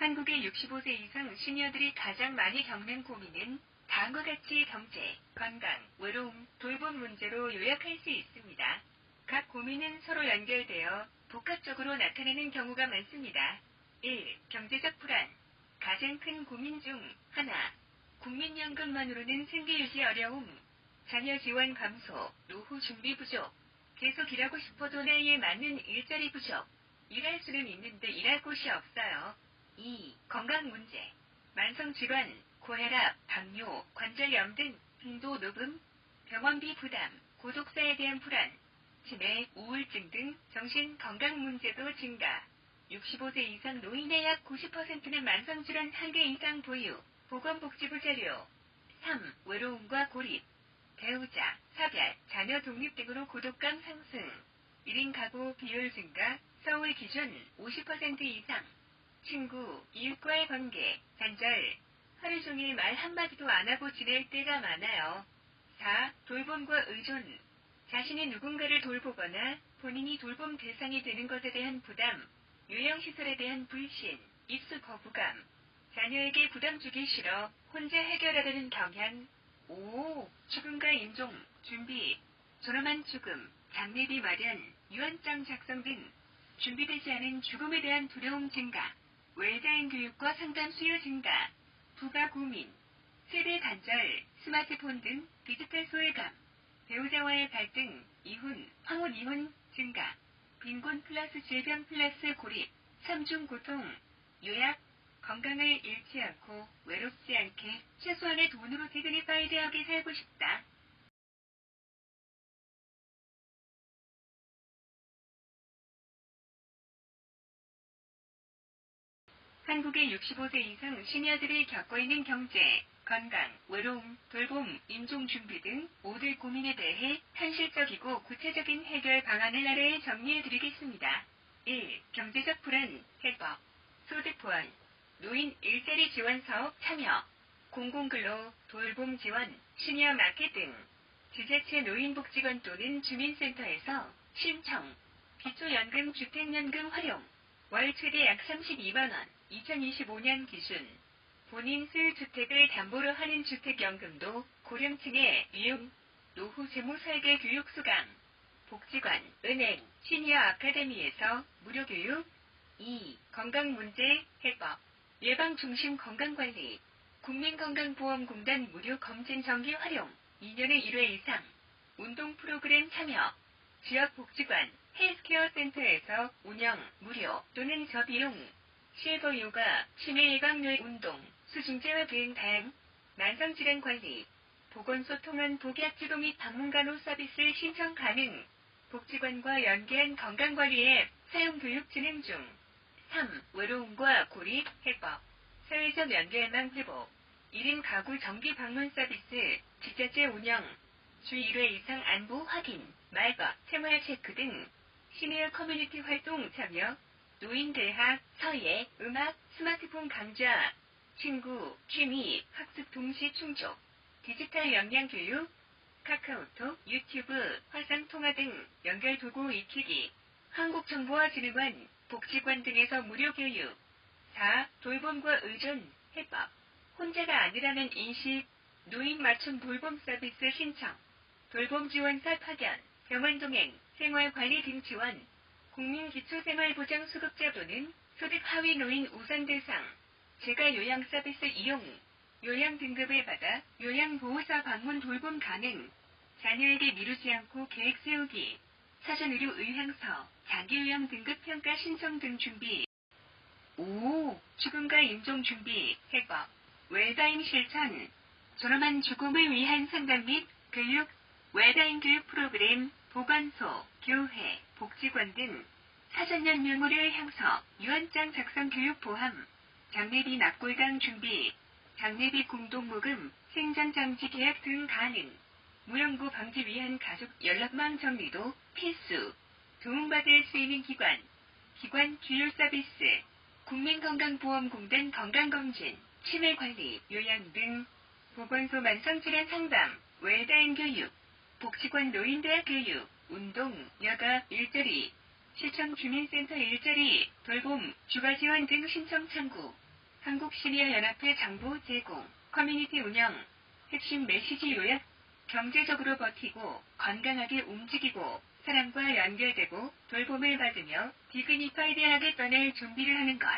한국의 65세 이상 시니어들이 가장 많이 겪는 고민은 다음과 같이 경제, 건강, 외로움, 돌봄 문제로 요약할 수 있습니다. 각 고민은 서로 연결되어 복합적으로 나타나는 경우가 많습니다. 1. 경제적 불안. 가장 큰 고민 중 하나. 국민연금만으로는 생계 유지 어려움. 자녀 지원 감소, 노후 준비 부족. 계속 일하고 싶어도 나이에 맞는 일자리 부족. 일할 수는 있는데 일할 곳이 없어요. 2. 건강 문제. 만성질환, 고혈압, 당뇨, 관절염 등 빈도 높음, 병원비 부담, 고독사에 대한 불안, 치매, 우울증 등 정신건강 문제도 증가. 65세 이상 노인의 약 90%는 만성질환 1개 이상 보유. 보건복지부 자료. 3. 외로움과 고립. 배우자, 사별, 자녀 독립 등으로 고독감 상승. 1인 가구 비율 증가, 서울 기준 50% 이상. 친구, 이웃과의 관계, 단절. 하루 종일 말 한마디도 안 하고 지낼 때가 많아요. 4. 돌봄과 의존. 자신이 누군가를 돌보거나 본인이 돌봄 대상이 되는 것에 대한 부담, 요양시설에 대한 불신, 입수 거부감. 자녀에게 부담 주기 싫어 혼자 해결하려는 경향. 5. 죽음과 임종, 준비. 존엄한 죽음, 장례비 마련, 유언장 작성 등 준비되지 않은 죽음에 대한 두려움 증가. 외자인 교육과 상담 수요 증가. 부가 고민, 세대 단절, 스마트폰 등 디지털 소외감. 배우자와의 갈등, 이혼, 황혼 이혼 증가. 빈곤 플러스 질병 플러스 고립, 3중 고통. 요약. 건강을 잃지 않고 외롭지 않게 최소한의 돈으로 디그니파이드하게 살고 싶다. 한국의 65세 이상 시니어들이 겪고 있는 경제, 건강, 외로움, 돌봄, 임종 준비 등 5대 고민에 대해 현실적이고 구체적인 해결 방안을 아래 정리해드리겠습니다. 1. 경제적 불안, 해법. 소득 보완, 노인 일자리 지원 사업 참여, 공공근로, 돌봄 지원, 시니어 마켓 등 지자체 노인복지관 또는 주민센터에서 신청, 기초연금 주택연금 활용, 월 최대 약 32만원, 2025년 기준. 본인 소유 주택을 담보로 하는 주택연금도 고령층의 이용, 노후 재무 설계 교육 수강, 복지관, 은행, 시니어 아카데미에서 무료 교육. 2. 건강 문제 해법. 예방 중심 건강관리. 국민건강보험공단 무료 검진 정기 활용. 2년에 1회 이상. 운동 프로그램 참여. 지역 복지관, 헬스케어 센터에서 운영, 무료 또는 저비용. 실버 요가, 치매 예방률 운동, 수중재활 등 다양. 만성질환 관리. 보건소 통한 복약지도 및 방문간호 서비스 신청 가능. 복지관과 연계한 건강관리 앱 사용 교육 진행 중. 3. 외로움과 고립 해법. 사회적 연결망 회복. 1인 가구 정기 방문 서비스, 지자체 운영. 주 1회 이상 안부 확인, 말벗, 생활 체크 등. 시니어 커뮤니티 활동 참여. 노인대학, 서예, 음악, 스마트폰 강좌. 친구, 취미, 학습 동시 충족. 디지털 역량 교육. 카카오톡, 유튜브, 화상통화 등 연결 도구 익히기. 한국정보화진흥원, 복지관 등에서 무료 교육. 4. 돌봄과 의존, 해법. 혼자가 아니라는 인식. 노인 맞춤 돌봄 서비스 신청. 돌봄 지원사 파견, 병원 동행, 생활관리 등 지원. 국민기초생활보장 수급자 또는 소득 하위 노인 우선 대상. 재가 요양 서비스 이용. 요양 등급을 받아 요양보호사 방문 돌봄 가능. 자녀에게 미루지 않고 계획 세우기. 사전의료 의향서, 장기요양 등급평가 신청 등 준비. 5. 죽음과 임종 준비, 해법. 웰다잉 실천. 존엄한 죽음을 위한 상담 및 교육. 웰다잉 교육 프로그램, 보건소, 교회, 복지관 등. 사전연 메모를 향서, 유언장 작성 교육 포함. 장례비 납골당 준비. 장례비 공동모금, 생전장지 계약 등 가능. 무연고 방지 위한 가족 연락망 정리도 필수. 도움받을 수 있는 기관. 기관 주요 서비스. 국민건강보험공단 건강검진, 치매관리, 요양 등. 보건소 만성질환 상담, 웰다잉 교육. 복지관 노인대학 교육, 운동, 여가, 일자리. 시청 주민센터 일자리, 돌봄, 주거지원 등 신청 창구. 한국시니어연합회 정보 제공, 커뮤니티 운영, 핵심 메시지 요약, 경제적으로 버티고 건강하게 움직이고 사람과 연결되고 돌봄을 받으며 디그니파이드하게 떠날 준비를 하는 것.